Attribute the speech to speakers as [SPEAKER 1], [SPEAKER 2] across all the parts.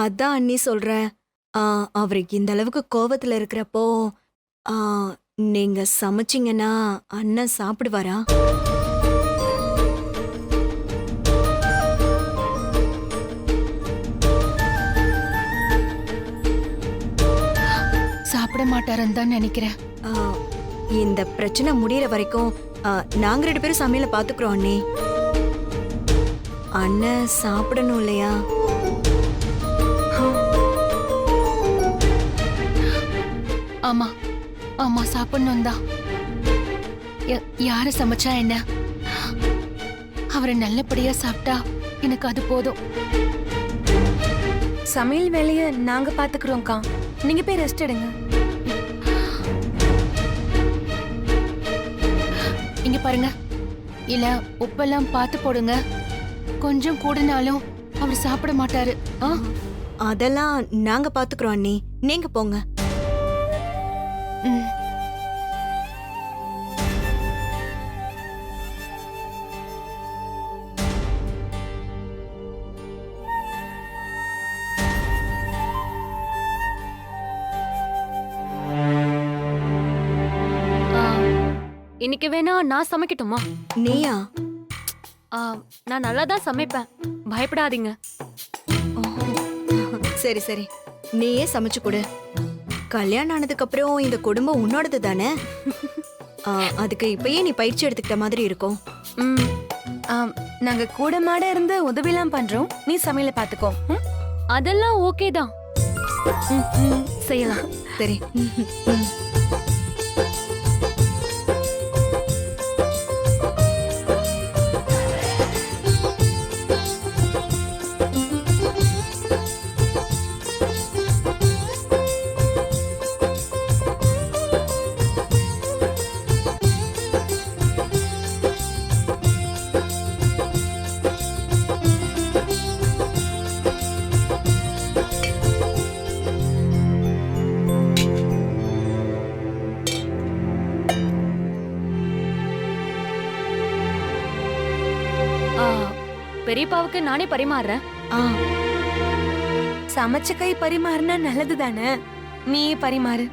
[SPEAKER 1] அதான் அண்ணி சொல்றேன். ஆ, அவருக்கு இந்த அளவுக்கு கோவத்துல இருக்கிறப்போ ஆ, நீங்க சமைச்சீங்கன்னா அண்ணன் சாப்பிடுவாரா?
[SPEAKER 2] சாப்பிட மாட்டாருன்னு தான் நினைக்கிறேன்.
[SPEAKER 1] ஆ, இந்த பிரச்சனை முடியற வரைக்கும் நாங்க 2 பேரும் சமையல பாத்துக்கிறோம் அண்ணி. அண்ணன் சாப்பிடணும் இல்லையா?
[SPEAKER 2] ஆமா ஆமா சாப்பிடணும் தான். யாரு சமைச்சா என்ன, அவரை நல்லபடியா சாப்பிட்டா எனக்கு அது போதும்.
[SPEAKER 3] சமையல் வேலைய நாங்க பாத்துக்கிறோம்க்கா, நீங்க போய் ரெஸ்ட் எடுங்க.
[SPEAKER 2] இங்க பாருங்க, இல்ல உப்பெல்லாம் பார்த்து போடுங்க. கொஞ்சம் கூடனாலும் அவர் சாப்பிட மாட்டாரு.
[SPEAKER 1] அதெல்லாம் நாங்க பாத்துக்கிறோம் அண்ணி, நீங்க போங்க.
[SPEAKER 2] ம்.
[SPEAKER 4] இன்னைக்கு வேணா நான் சமைக்கட்டுமா?
[SPEAKER 1] நீயா?
[SPEAKER 4] நான் நல்லா தான் சமைப்பேன், பயப்படாதீங்க.
[SPEAKER 1] சரி சரி, நீயே சமைச்சு கொடு. கல்யாணம் ஆனதுக்கு அப்புறம் இந்த குடும்பம் உன்னோடது தானே. அதுக்கு இப்பயே நீ பயிற்சி எடுத்துக்கிட்ட மாதிரி இருக்கும்.
[SPEAKER 3] நாங்க கூட மாட இருந்து உதவிலாம் பண்றோம், நீ சமையல பாத்துக்கோ.
[SPEAKER 4] அதெல்லாம் ஓகே தான், செய்யலாம்.
[SPEAKER 1] சரி.
[SPEAKER 4] பெரியப்பாவுக்கு நானே பரிமாறுறேன்.
[SPEAKER 3] சமைச்ச கை பரிமாறினா நல்லது தானே, நீ பரிமாறு.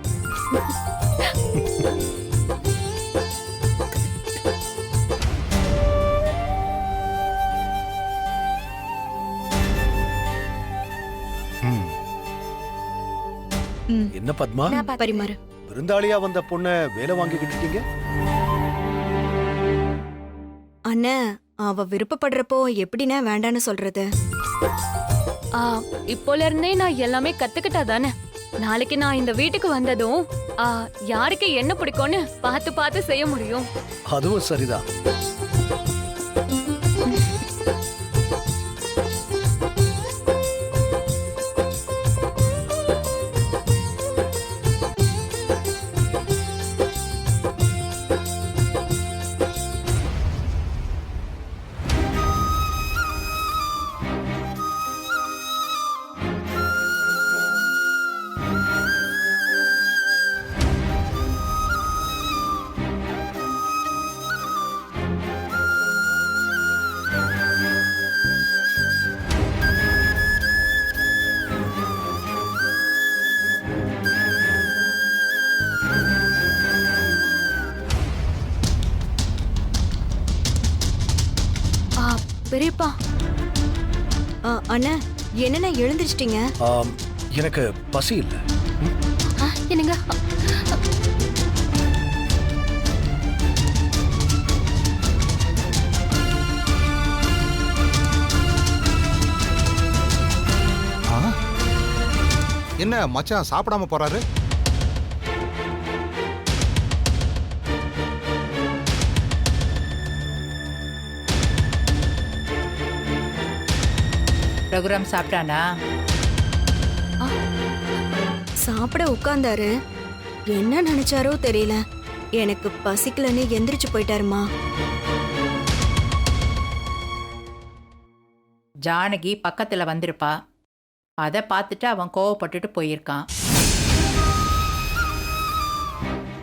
[SPEAKER 5] என்ன பத்மா,
[SPEAKER 1] பரிமாறு.
[SPEAKER 5] விருந்தாளியா வந்த பொண்ண வேலை வாங்கிக்கிட்டீங்க?
[SPEAKER 1] அண்ணா, அவ விருப்பப்படுறப்போ எப்படின்னா வேண்டான்னு சொல்றது?
[SPEAKER 4] இப்போல இருந்தே நான் எல்லாமே கத்துக்கிட்டா தானே, நாளைக்கு நான் இந்த வீட்டுக்கு வந்ததும் யாருக்கு என்ன பிடிக்கும்னு பார்த்து பார்த்து செய்ய முடியும்.
[SPEAKER 5] அதுவும் சரிதான்.
[SPEAKER 4] பெரியப்பா.
[SPEAKER 1] அண்ணா, என்னன்னா எழுந்திருச்சிட்டீங்க?
[SPEAKER 5] எனக்கு பசி இல்ல.
[SPEAKER 2] என்னங்க,
[SPEAKER 6] என்ன மச்சான் சாப்பிடாம போறாரு?
[SPEAKER 7] ரகுராம் சாப்பிட்டானா?
[SPEAKER 1] சாப்பிட உட்கார்ந்தாரு. என்ன நினைச்சாரோ தெரியல, எனக்கு பசிக்கலன்னு எந்திரிச்சு போயிட்டாருமா.
[SPEAKER 7] ஜானகி பக்கத்துல வந்திருப்பா, அதை பார்த்துட்டு அவன் கோவப்பட்டுட்டு போயிருக்கான்.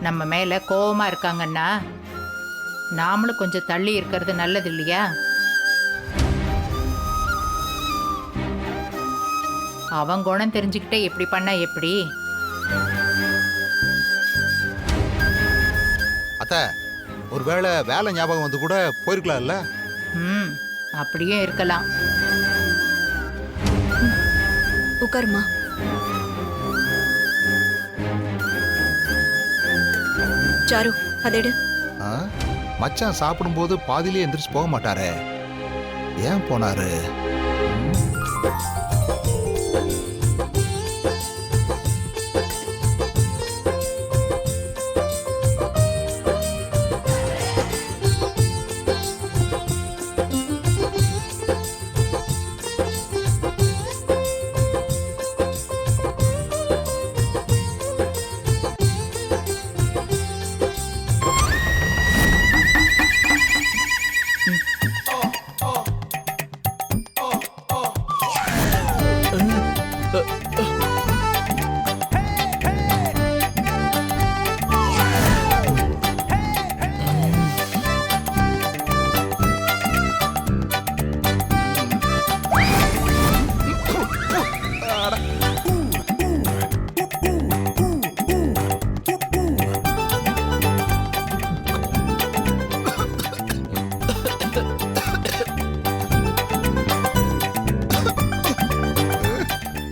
[SPEAKER 7] நம்ம மேல கோவமா இருக்காங்கன்னா நாமளும் கொஞ்சம் தள்ளி இருக்கிறது நல்லது இல்லையா? அவன் குணம் தெரிஞ்சுக்கிட்டே இப்படி பண்ணா எப்படி?
[SPEAKER 6] அத்தை, ஒருவேளை வேலை ஞாபகம் வந்து கூட போயிருக்கலாம்ல?
[SPEAKER 7] ம், அப்படியே இருக்கலாம்.
[SPEAKER 1] உட்காருமா. சாரு, அதெடு.
[SPEAKER 6] ஆ? மச்சான் சாப்பிடும்போது பாதியிலே எந்திரிச்சு போக மாட்டாரே, ஏன் போனாரு?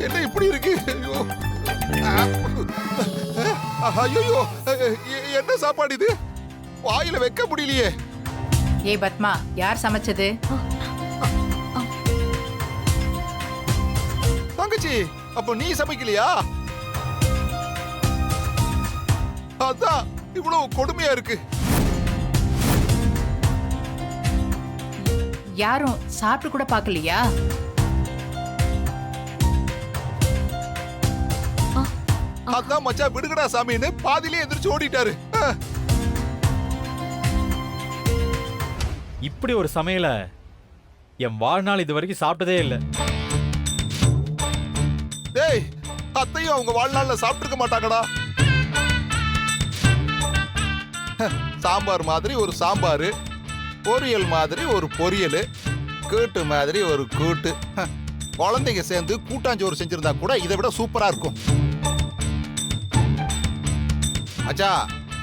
[SPEAKER 6] என்ன இப்படி இருக்கு? ஐயோ, என்ன சாப்பாடு இது? வாயில வைக்க முடியலையே.
[SPEAKER 7] ஏய் பத்மா, யார் சமைச்சது?
[SPEAKER 6] தங்கச்சி, அப்ப நீ சமைக்கலையா? அதான் இவ்வளவு கொடுமையா இருக்கு.
[SPEAKER 7] யாரும் சாப்பிட்டு கூட பார்க்கலையா?
[SPEAKER 6] அதான் மச்சான் விடுகடா சாமின்னு பாதியிலே எந்திரிச்சு ஓடிட்டாரு.
[SPEAKER 8] இப்படி ஒரு சமையல என் வாழ்நாள் இது வரைக்கும் சாப்பிட்டதே இல்லை.
[SPEAKER 6] டேய், அத்தையும் அவங்க வாழ்நாள்ல சாப்பிட்டுருக்க மாட்டாங்கடா. சாம்பார் மாதிரி ஒரு சாம்பார், பொரியல் மாதிரி ஒரு பொரியல், கூட்டு மாதிரி ஒரு கூட்டு. குழந்தைங்க சேர்ந்து கூட்டாஞ்சோறு செஞ்சிருந்தா கூட இதை விட சூப்பரா இருக்கும். அச்சா,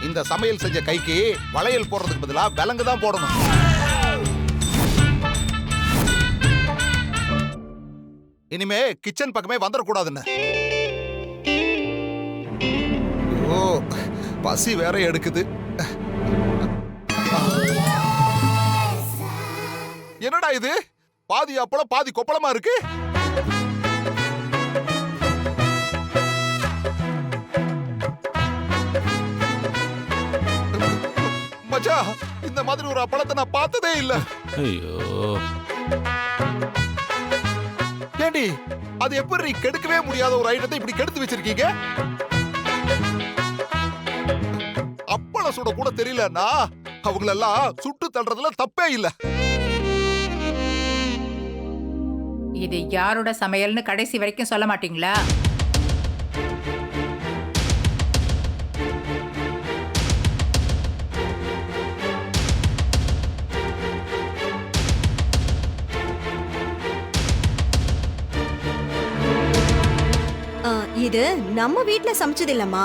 [SPEAKER 6] இந்த சமையல் செஞ்ச கைக்கு வளையல் போடுறதுக்கு பதிலா விலங்கு தான் போடணும். இனிமே கிச்சன் பக்கமே வந்துடக்கூடாதுன்னு. ஓ, பசி வேற எடுக்குது. என்னடா இது? பாதி அப்பளம் பாதி கொப்பளமா இருக்கு. மச்சா, இந்த மாதிரி ஒரு அப்பளத்தை நான் பார்த்ததே இல்ல.
[SPEAKER 9] ஐயோ,
[SPEAKER 6] ஏண்டி, அது எப்படி கெடுக்கவே முடியாத ஒரு ஐட்டத்தை இப்படி கெடுத்து வச்சிருக்கீங்க? அப்பள சுட கூட தெரியலன்னா அவங்களெல்லாம் சுட்டு தள்ளுறதுல தப்பே இல்ல.
[SPEAKER 7] இது யாரோட சமையல்னு கடைசி வரைக்கும் சொல்ல மாட்டீங்களா?
[SPEAKER 1] இது நம்ம வீட்ல சமைச்சது இல்லம்மா,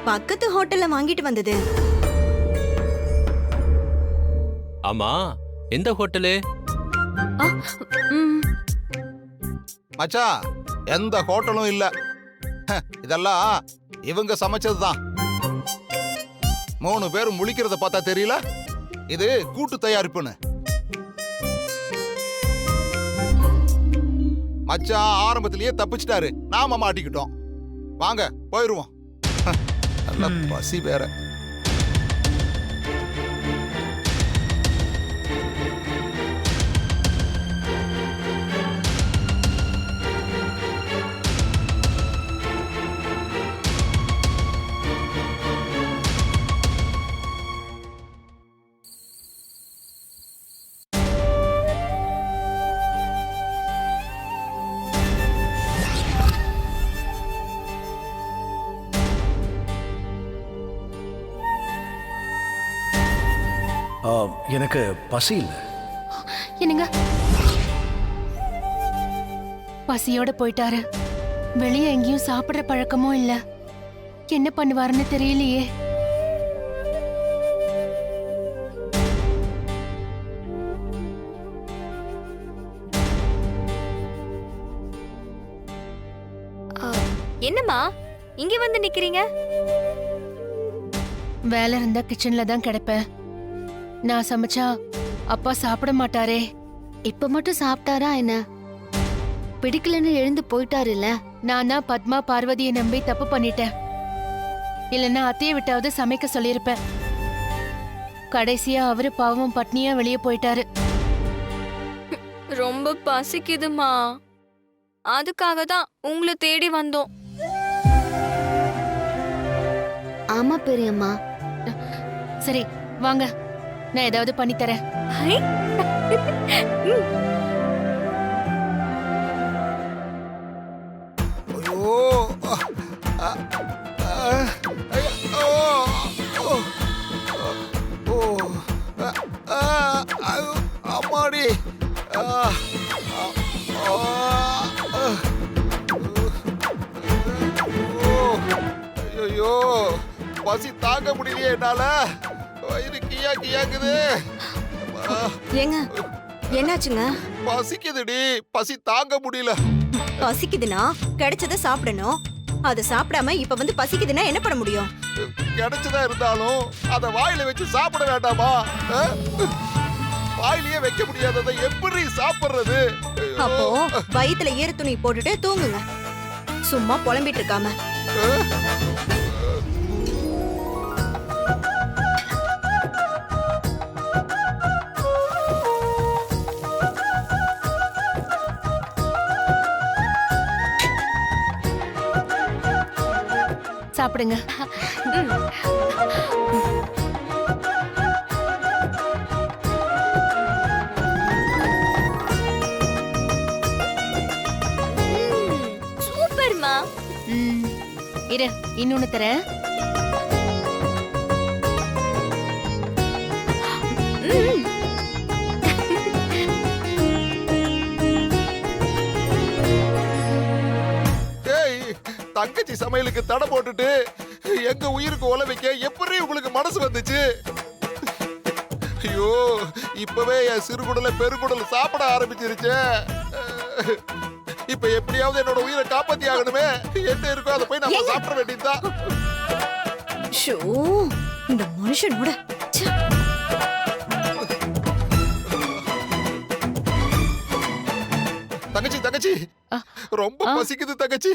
[SPEAKER 1] பக்கத்து ஹோட்டல்ல வாங்கிட்டு வந்தது.
[SPEAKER 9] ஆமா, எந்த ஹோட்டலு?
[SPEAKER 6] மச்சா, எந்த ஹோட்டலும் இல்ல. இதெல்லாம் இவங்க சமைச்சதுதான். 3 பேரும் முழிக்கிறத பார்த்தா தெரியல இது கூட்டு தயாரிப்புன்னு. மச்சான் ஆரம்பத்திலேயே தப்பிச்சிட்டாரு, நாம மாட்டிக்கிட்டோம். வாங்க போயிருவோம். நல்ல பசி வேற.
[SPEAKER 5] எனக்கு பசி இல்ல.
[SPEAKER 2] என்னங்க, பசியோட போயிட்டாரு. வெளியே எங்கேயும் சாப்பிடுற பழக்கமும் இல்ல. என்ன பண்ணுவாருன்னு தெரியலையே.
[SPEAKER 3] என்னம்மா இங்க வந்து நிக்கிறீங்க?
[SPEAKER 2] வேலை இருந்தா கிச்சன்ல தான் கிடப்பேன். நான் சமைச்சா அப்பா சாப்பிட மாட்டாரே.
[SPEAKER 10] இப்ப மட்டும் சாப்பிட்டாரா என்ன? பிடிக்கலன்னு எழுந்து போயிட்டாருல்ல.
[SPEAKER 2] நான் தான் பத்மா பார்வதியை நம்பி தப்பு பண்ணிட்டேன். இல்லைன்னா அத்தையை விட்டாவது சமைக்க சொல்லியிருப்பேன். கடைசியா அவரு பாவம் பட்னியா வெளியே போயிட்டாரு.
[SPEAKER 3] ரொம்ப பசிக்குதுமா, அதுக்காக தான் உங்களை தேடி வந்தோம்.
[SPEAKER 10] ஆமா பெரியம்மா.
[SPEAKER 2] சரி வாங்க, நான் ஏதாவது பண்ணி தரேன்.
[SPEAKER 3] ஹை.
[SPEAKER 6] ஐயோ அ, அ, ஐயோ, ஓ, ஓ, அ, அ, ஐயோ, அம்மாடி ஆ, ஆ, ஆ, ஆ. ஐயோ, பசி தாங்க முடியலையே என்னால. வயிறு கியா கியாக்குது. அம்மா,
[SPEAKER 1] ஏங்க என்னாச்சுங்க?
[SPEAKER 6] பசிக்குதுடி, பசி தாங்க முடியல.
[SPEAKER 1] பசிக்குதுன்னா கிடைச்சத சாப்பிடணும். அதை சாப்பிடாம இப்ப வந்து பசிக்குதுன்னா என்ன பண்ண முடியும்?
[SPEAKER 6] கிடைச்சதா இருந்தாலும் அத வாயில வச்சு சாப்பிட வேண்டாமா? வாயிலேயே வைக்க முடியாததை எப்படி சாப்பிடுறது?
[SPEAKER 1] அப்போ வயித்துல ஈர துணி போட்டுட்டு தூங்குங்க, சும்மா புலம்பிட்டு இருக்காம.
[SPEAKER 2] சாப்பிடுங்க.
[SPEAKER 3] சூப்பர்மா.
[SPEAKER 2] இரு, இன்னொன்னு தரேன்.
[SPEAKER 6] ஏய், தங்கச்சி சமையலுக்கு தடை போட்டுட்டு எங்க உயிருக்கு ஒல வைக்க எப்படி உங்களுக்கு மனசு வந்துச்சு? ஐயோ, இப்பவே என் சிறுகுடல பெருங்குடல் சாப்பிட ஆரம்பிச்சிருச்சே. இப்ப எப்படியாவது என்னோட உயிரை காப்பாத்தி ஆகணுமே. என்ன இருக்கோ அதை போய் நம்ம சாப்பிட வேண்டியதுதான்.
[SPEAKER 1] ஷோ, இந்த மனுஷனோட ச்சே.
[SPEAKER 6] தங்கச்சி தங்கச்சி ரொம்ப பசிக்குது தங்கச்சி.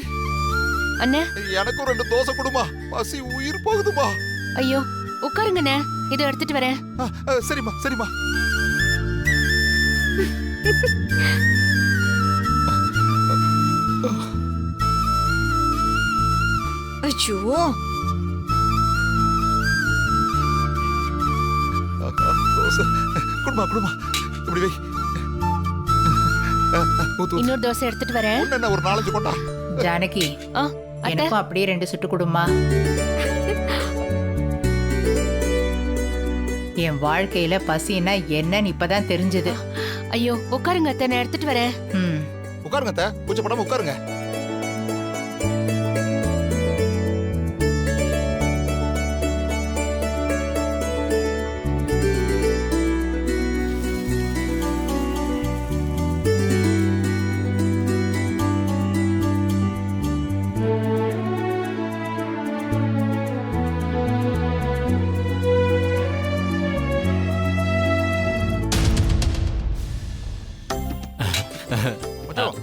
[SPEAKER 2] அண்ணே,
[SPEAKER 6] எனக்கும் 2 தோசை கொடுமா. பசி உயிர் போகுதுமா.
[SPEAKER 2] ஐயோ உட்காருங்கண்ணே, இதை எடுத்துட்டு வரேன்.
[SPEAKER 6] சரிம்மா சரிம்மா.
[SPEAKER 1] ஐயோ,
[SPEAKER 6] தோசை குடுமா குடுமா. இப்படி வை. ஊத்து, ஊத்து.
[SPEAKER 2] இன்னொரு தோசை எடுத்துட்டு வரேன்.
[SPEAKER 6] ஒண்ணு என்ன, ஒரு 4-5 கொண்டா.
[SPEAKER 7] ஜானகி,
[SPEAKER 2] ஆ, அத்தை.
[SPEAKER 7] எனக்கும் அப்படியே 2 சுட்டு கொடுமா. என் வாழ்க்கையில பசின்னா என்னன்னு இப்பதான் தெரிஞ்சது.
[SPEAKER 2] ஐயோ உட்காருங்க அத்தை, நான் எடுத்துட்டு வரேன்.
[SPEAKER 7] ம்.
[SPEAKER 6] உட்காருங்க அத்தை, கூச்சப்படாம உட்காருங்க.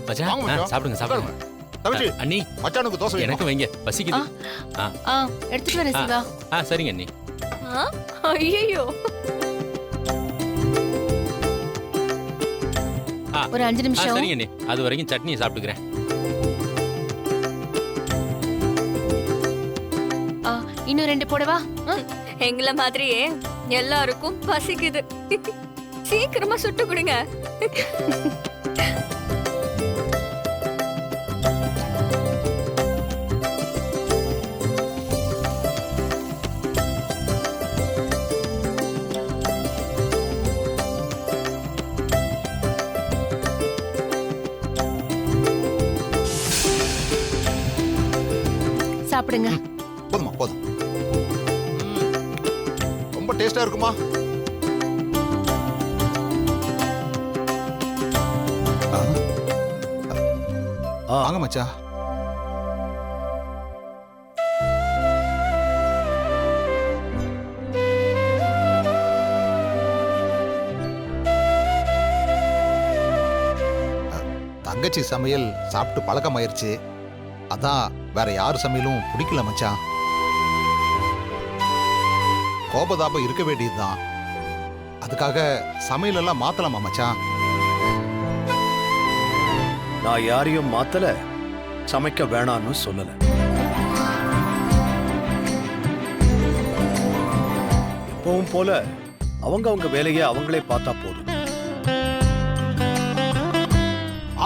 [SPEAKER 9] மச்சான்,
[SPEAKER 6] வாங்க மச்சான்.
[SPEAKER 9] சாப்பிடுங்க சாப்பிடுங்க.
[SPEAKER 6] தங்கச்சி,
[SPEAKER 9] அண்ணி,
[SPEAKER 6] மச்சானுக்கு தோசை வேணுமா?
[SPEAKER 9] எனக்கு வைங்க, பசிக்குது.
[SPEAKER 2] எடுத்துட்டு வரேன் சிவா.
[SPEAKER 9] சரிங்க அண்ணி.
[SPEAKER 3] ஐயோ,
[SPEAKER 2] ஒரு 5 நிமிஷம்.
[SPEAKER 9] சரிங்க அண்ணி, அது வரைக்கும் சட்னியை சாப்பிட்டுக்கிறேன்.
[SPEAKER 2] இன்னும் 2 போடவா?
[SPEAKER 3] எங்கள மாதிரியே எல்லாருக்கும் பசிக்குது. சீக்கிரமா சுட்டு கொடுங்க.
[SPEAKER 2] சாப்பிடுங்க.
[SPEAKER 6] போதுமா போதும். ரொம்ப டேஸ்டா இருக்குமா? வாங்க மச்சான். தங்கச்சி சமையல் சாப்பிட்டு பழக்கமாயிருச்சு. அதான் வேற யார் சமையலும் பிடிக்கல மச்சான். கோபதாபம் இருக்க வேண்டியதுதான். அதுக்காக சமையல் எல்லாம் மாத்தலாமா மச்சான்?
[SPEAKER 5] நான் யாரையும் மாத்தல, சமைக்க வேணான்னு சொல்லல. எப்பவும் போல அவங்க வேலையை அவங்களே பார்த்தா போதும்.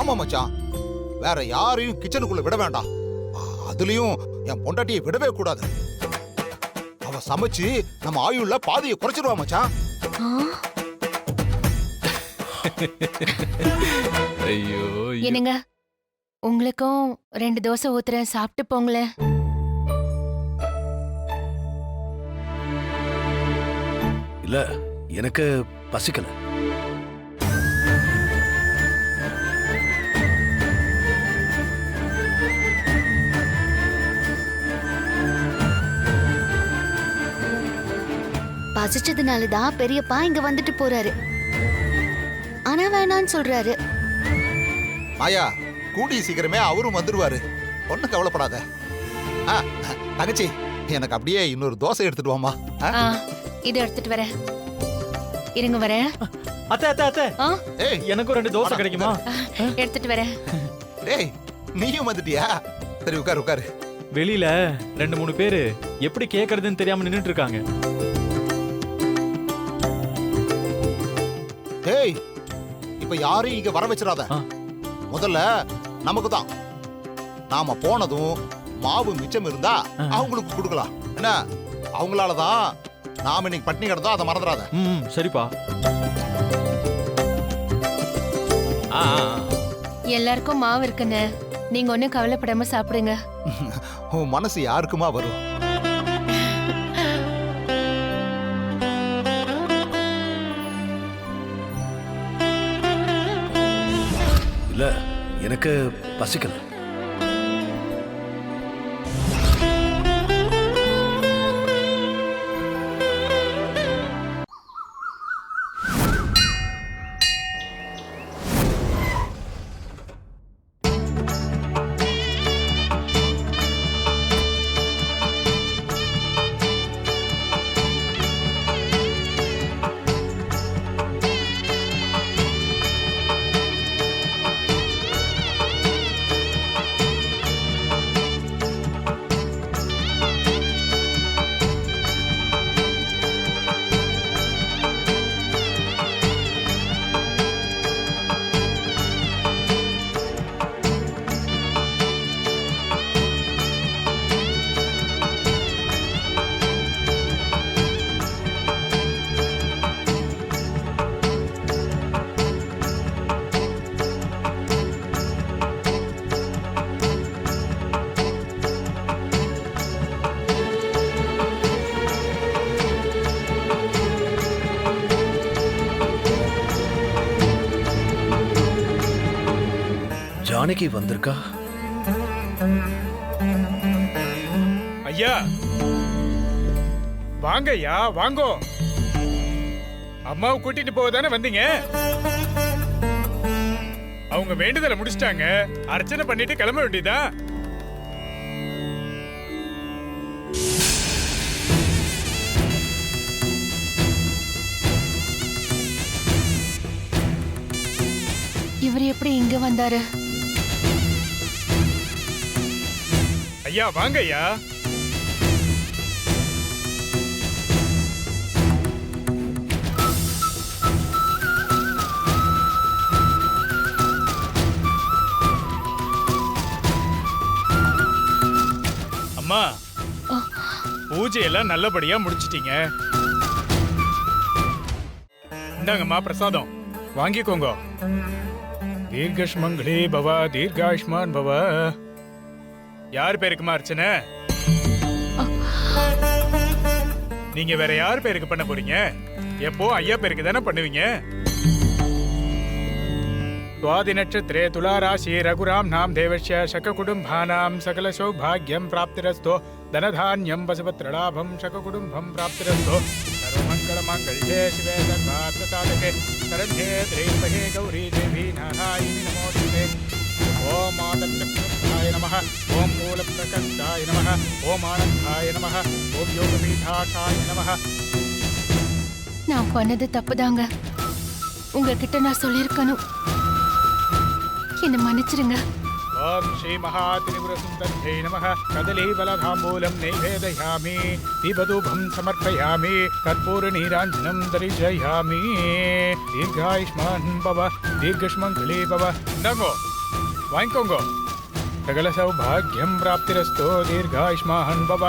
[SPEAKER 6] ஆமா மச்சான், வேற யாரையும் கிச்சனுக்குள்ள விட வேண்டாம். அதுலயும் என் பொண்டாட்டியை விடவே கூடாது. அவ சமைச்சு நம்ம ஆயுள்ல பாதியை குறைச்சிருவா மச்சான்.
[SPEAKER 9] ஐயோ
[SPEAKER 2] என்னங்க, உங்களுக்கும் 2 தோசை ஊத்துறேன், சாப்பிட்டு போங்களேன்.
[SPEAKER 5] இல்ல, எனக்கு பசிக்கல.
[SPEAKER 10] பசிச்சதுனாலதான் பெரியப்பா இங்க வந்துட்டு போறாரு. ஆனா வேணான்னு சொல்றாரு.
[SPEAKER 6] மாயா, கூடிய சீக்கிரமே அவரும் வந்துருவாரு. ஒன்னும் கவலைப்படாத. தங்கச்சி, எனக்கு அப்படியே இன்னொரு தோசை எடுத்துட்டு வாமா.
[SPEAKER 2] இதை எடுத்துட்டு வரேன். இருங்க வரேன்.
[SPEAKER 8] அத்தை அத்தை அத்தை,
[SPEAKER 6] ஏய்,
[SPEAKER 8] எனக்கும் 2 தோசை கிடைக்குமா?
[SPEAKER 2] எடுத்துட்டு வரேன்.
[SPEAKER 6] டேய், நீயும் வந்துட்டியா? சரி, உட்காரு உட்காரு.
[SPEAKER 8] வெளியில 2-3 பேரு எப்படி கேக்குறதுன்னு தெரியாம நின்னுட்டு இருக்காங்க.
[SPEAKER 6] ஏய், இப்ப யாரையும் இங்க வர வச்சிடாத. முதல்ல நமக்கு தான். நாம போனதும் மாவு மிச்சம் இருந்தா அவங்களுக்கு கொடுக்கலாம். என்ன, அவங்களாலதான் நாம இன்னைக்கு பட்டினி கிடந்தா அதை மறந்துடாத.
[SPEAKER 8] சரிப்பா.
[SPEAKER 2] எல்லாருக்கும் மாவு இருக்குன்னு நீங்க ஒன்னும் கவலைப்படாம சாப்பிடுங்க.
[SPEAKER 6] உன் மனசு யாருக்குமா வரும்?
[SPEAKER 5] இல்ல, எனக்கு பசிக்கல. ஜானகி வந்திருக்கா?
[SPEAKER 11] ஐயா வாங்க ஐயா, வாங்கோ. அம்மாவை கூட்டிட்டு போவதானே வந்தீங்க? அவங்க வேண்டுதலை முடிச்சிட்டாங்க. அர்ச்சனை பண்ணிட்டு கிளம்ப வேண்டியதா?
[SPEAKER 2] இவர் எப்படி இங்க வந்தாரு?
[SPEAKER 11] ஐயா வாங்க ஐயா. அம்மா, பூஜையெல்லாம் நல்லபடியா முடிச்சிட்டீங்க. இந்தாங்கம்மா பிரசாதம், வாங்கிக்கோங்க. தீர்கஷ்மங்களே பவ, தீர்காஷ்மான் பவ. யார் பேருக்குமா அர்ச்சனை? நீங்க வேற யார் பேருக்கு பண்ண போறீங்க? எப்போ ஐயா பேருக்கு தானே பண்ணுவீங்க. स्वाति नक्षत्रे तुला राशि रघुराम नाम देवस्य शककुटुम्बानां सकल सौभाग्यं प्राप्तिरस्तु धनधान्यं वसुपत्रलाभं शककुटुम्बं प्राप्तिरस्तु सर्वमङ्गलमाङ्गल्ये शिवे सर्वार्थसाधके शरण्ये त्र्यम्बके गौरी देवी नारायणि नमोस्तुते ओम आदत्तकृताय नमः ओम मूलप्रकटाय नमः ओम आनन्दाय नमः ओम योगपीठाय नमः.
[SPEAKER 2] நான் பண்ணது தப்புதாங்க. உங்ககிட்ட நான் சொல்லியிருக்கணும். என்ன மன்னிச்சிருங்க.
[SPEAKER 11] ओम श्री महात्रिपुरसुन्दर्यै नमः कदलीफलताम्बूलं नैवेदयामि दीपधूपं समर्पयामि कर्पूरनीराञ्जनं दर्शयामि दीर्घायुष्मान् भव दीर्घष्मङ्गली भव. இந்தாங்கோ வாங்கிக்கோங்கோ. சகல சௌபாகியம் பிராப்திரஸ்து தீர்காயுஷ்மான் பவ.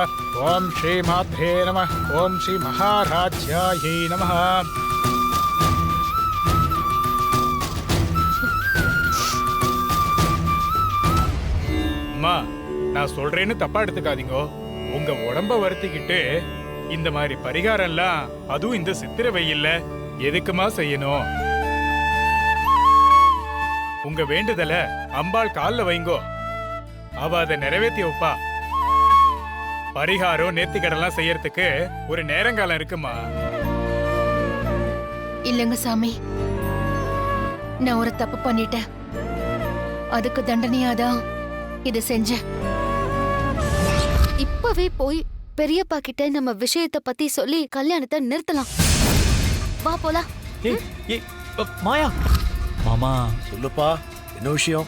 [SPEAKER 11] ஓம் ஸ்ரீ மாத்ரே நமः ஓம் ஸ்ரீ மகாராஜ்யாயை நமः. அம்மா, நான் சொல்றேன்னு தப்பா எடுத்துக்காதீங்க. உங்க உடம்ப வருத்திக்கிட்டு இந்த மாதிரி பரிகாரம் எல்லாம், அதுவும் இந்த சித்திர வெயில்ல எதுக்குமா செய்யணும்? உங்க வேண்டுதல அம்பாள் கால்ல வைங்கோ, அவ அதை நிறைவேற்றி வைப்பா. பரிகாரம் நேர்த்திக்கடெல்லாம் செய்யறதுக்கு ஒரு நேரங்காலம் இருக்குமா?
[SPEAKER 2] இல்லங்க சாமி, நான் ஒரு தப்பு பண்ணிட்டேன். அதுக்கு தண்டனையாதான் இது செஞ்சேன்.
[SPEAKER 10] இப்பவே போய் பெரியப்பா கிட்ட நம்ம விஷயத்தை பத்தி சொல்லி கல்யாணத்தை நிறுத்தலாம். வா போலாம்.
[SPEAKER 8] ஏய் ஏய் மாயா. மாமா
[SPEAKER 5] சொல்லுப்பா, என்ன விஷயம்?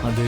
[SPEAKER 8] அது